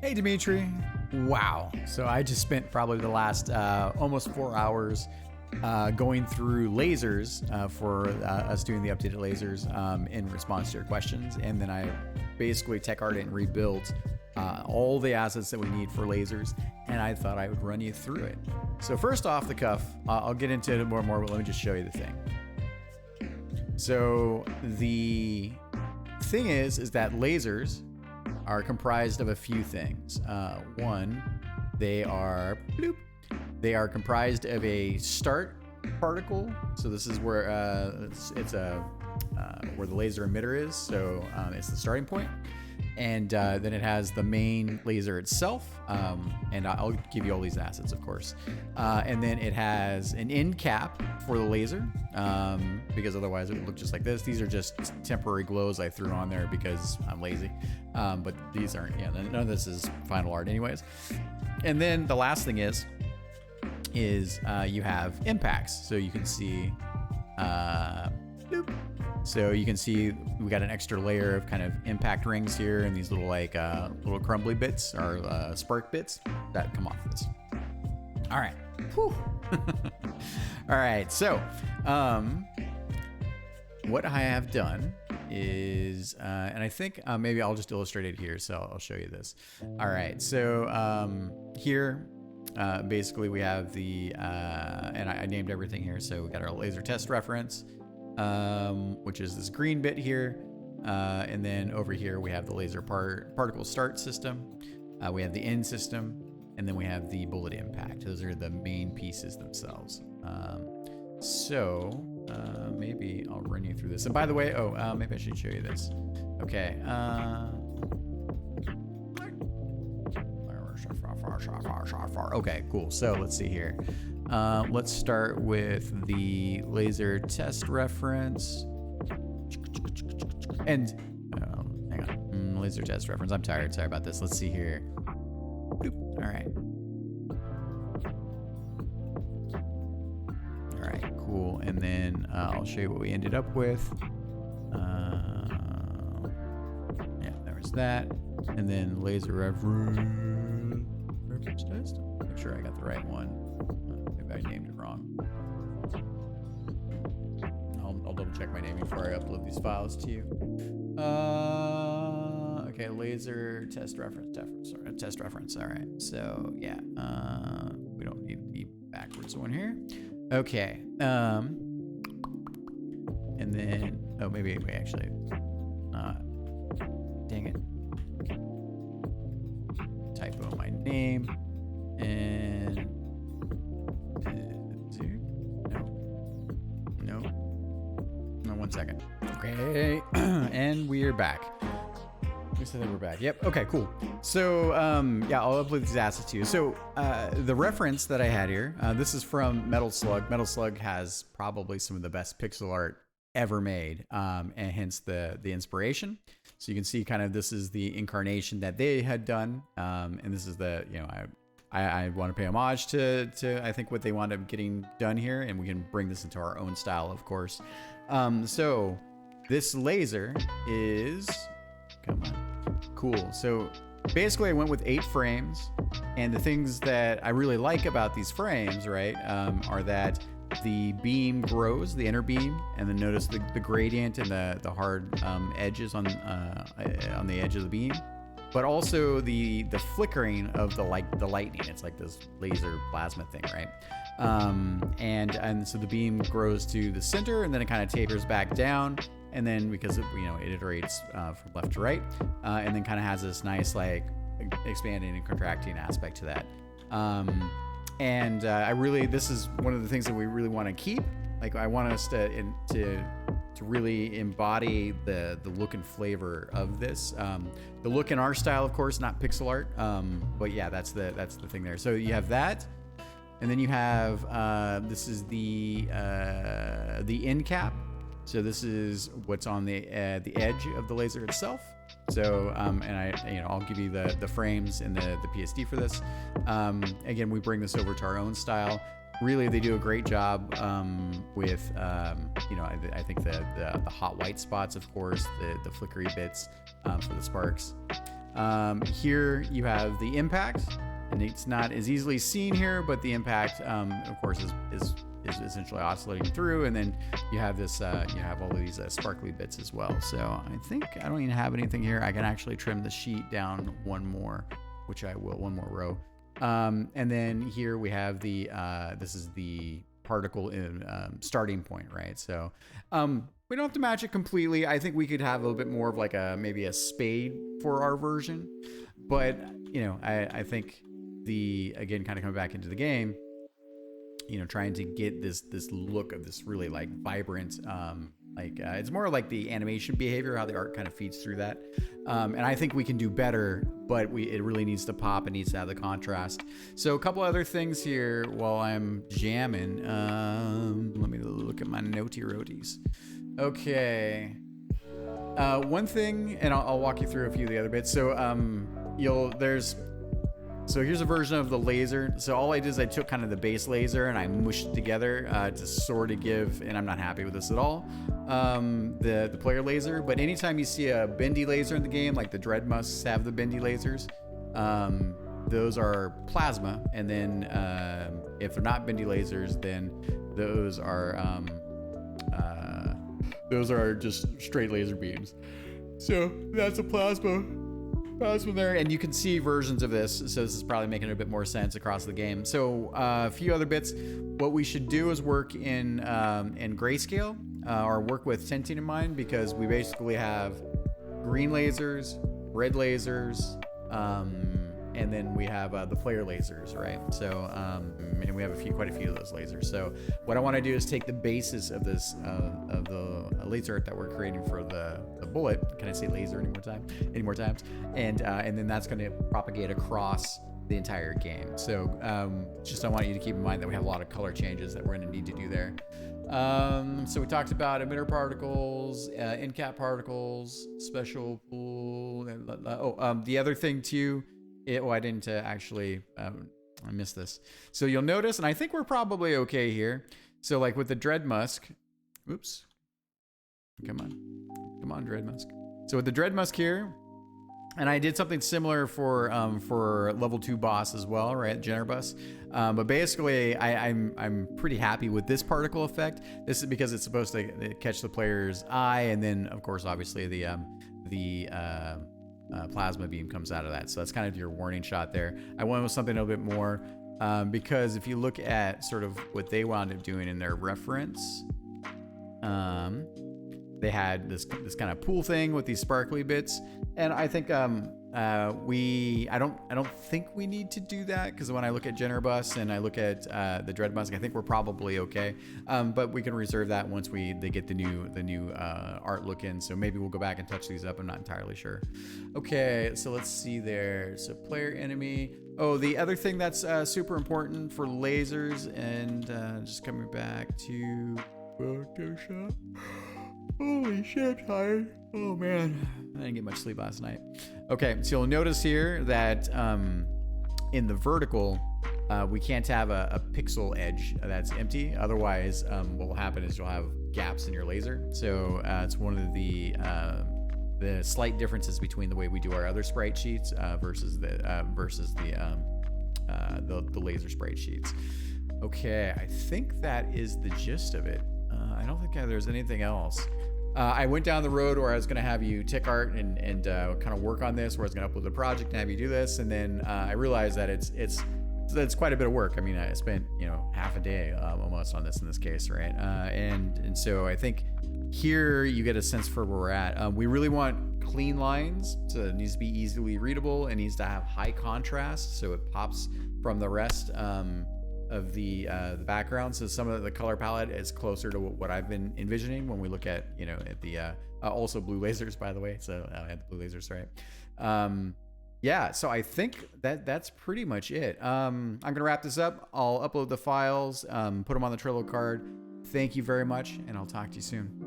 Hey, Dimitri. Wow. So I just spent probably the last almost 4 hours going through lasers for us doing the updated lasers in response to your questions. And then I basically tech art and rebuilt all the assets that we need for lasers. And I thought I would run you through it. So first off the cuff, I'll get into it more and more, but let me just show you the thing. So the thing is that lasers are comprised of a few things. One, they are comprised of a start particle. So this is where where the laser emitter is. So it's the starting point. And then it has the main laser itself, and I'll give you all these assets, of course. And then it has an end cap for the laser, because otherwise it would look just like this. These are just temporary glows I threw on there because I'm lazy. But these aren't, none of this is final art anyways. And then the last thing is you have impacts. So you can see, So you can see we got an extra layer of kind of impact rings here, and these little little crumbly bits or spark bits that come off this. All right. Whew. All right. So what I have done is, and I think maybe I'll just illustrate it here. So I'll show you this. All right. So here, basically we have the, and I named everything here. So we got our laser test reference, which is this green bit here. And then over here we have the laser particle start system. We have the end system, and then we have the bullet impact. Those are the main pieces themselves. Maybe I'll run you through this. And by the way, maybe I should show you this. Okay. Okay, cool. So let's see here. Let's start with the laser test reference. And hang on, laser test reference. I'm tired. Sorry about this. Let's see here. Boop. All right. All right, cool. And then I'll show you what we ended up with. Yeah, there was that. And then laser reference test. Make sure I got the right one. I named it wrong. I'll double check my name before I upload these files to you. Okay, laser test reference. Test reference. All right. So yeah, we don't need the backwards one here. Okay. And then maybe we actually. Dang it. Typo my name and. No, 1 second. Okay, and we're back. We said that we're back. Yep. Okay, cool. So, yeah, I'll upload these assets to you. So, the reference that I had here, this is from Metal Slug. Metal Slug has probably some of the best pixel art ever made, and hence the inspiration. So you can see kind of this is the incarnation that they had done, and this is the, I want to pay homage to I think what they wound up getting done here, and we can bring this into our own style, of course. So this laser is, come on, cool. So basically I went with 8 frames, and the things that I really like about these frames, right, are that the beam grows, the inner beam, and then notice the gradient and the hard edges on the edge of the beam. But also the flickering of the lightning. It's like this laser plasma thing, right? And so the beam grows to the center, and then it kind of tapers back down, and then because it iterates from left to right, and then kind of has this nice like expanding and contracting aspect to that. This is one of the things that we really want to keep. Like I want us to really embody the look and flavor of this. The look in our style, of course, not pixel art. But yeah, that's the thing there. So you have that, and then you have this is the end cap. So this is what's on the edge of the laser itself. So I'll give you the frames and the PSD for this. Again, we bring this over to our own style. Really, they do a great job with, I think the hot white spots, of course, the flickery bits for the sparks. Here you have the impact, and it's not as easily seen here, but the impact, of course, is essentially oscillating through, and then you have this, you have all of these sparkly bits as well. So I think I don't even have anything here. I can actually trim the sheet down one more, which I will, one more row. And then here we have the, this is the particle in, starting point, right? So we don't have to match it completely. I think we could have a little bit more of like maybe a spade for our version, but you know, I think again, kind of coming back into the game, you know, trying to get this look of this really like vibrant, it's more like the animation behavior, how the art kind of feeds through that. And I think we can do better, but it really needs to pop. It needs to have the contrast. So a couple other things here while I'm jamming. Let me look at my notey roties. Okay. One thing, and I'll walk you through a few of the other bits. So so here's a version of the laser. So all I did is I took kind of the base laser and I mushed it together to sort of give, and I'm not happy with this at all, the player laser. But anytime you see a bendy laser in the game, like the DrBossKey have the bendy lasers, those are plasma. And then if they're not bendy lasers, then those are just straight laser beams. So that's a plasma there, and you can see versions of this, so this is probably making a bit more sense across the game. So a few other bits. What we should do is work in grayscale, or work with tinting in mind, because we basically have green lasers, red lasers, and then we have the player lasers, right? So and we have quite a few of those lasers. So what I want to do is take the basis of this of the laser art that we're creating for the bullet. Can I say laser any more times? And then that's going to propagate across the entire game. So I want you to keep in mind that we have a lot of color changes that we're going to need to do there. So we talked about emitter particles, end cap particles, special pool. The other thing too. I didn't actually, I missed this. So you'll notice, and I think we're probably okay here. So like with the DrBossKey, oops, come on DrBossKey. So with the DrBossKey here, and I did something similar for level 2 boss as well, right? DrBossKey. But basically, I'm pretty happy with this particle effect. This is because it's supposed to catch the player's eye, and then of course, obviously the plasma beam comes out of that. So that's kind of your warning shot there. I went with something a little bit more because if you look at sort of what they wound up doing in their reference, they had this kind of pool thing with these sparkly bits, and I think I don't think we need to do that, because when I look at DrBossKey and I look at the DrBossKey, I think we're probably okay. But we can reserve that once they get the new art look in. So maybe we'll go back and touch these up. I'm not entirely sure. Okay, so let's see there. So player enemy. Oh, the other thing that's super important for lasers, and just coming back to Photoshop. Holy shit, I'm tired. Oh man, I didn't get much sleep last night. Okay, so you'll notice here that in the vertical, we can't have a pixel edge that's empty. Otherwise, what will happen is you'll have gaps in your laser. So it's one of the slight differences between the way we do our other sprite sheets versus the laser sprite sheets. Okay, I think that is the gist of it. I don't think there's anything else. I went down the road where I was going to have you tick art and kind of work on this, where I was going to upload the project and have you do this, and then I realized that it's quite a bit of work. I mean, I spent half a day almost on this in this case, right? And so I think here you get a sense for where we're at. We really want clean lines, so it needs to be easily readable. It needs to have high contrast, so it pops from the rest of the background. So some of the color palette is closer to what I've been envisioning when we look at at the also blue lasers, by the way. So I had the blue lasers, right? Yeah, so I think that's pretty much it. I'm gonna wrap this up. I'll upload the files, put them on the Trello card. Thank you very much, and I'll talk to you soon.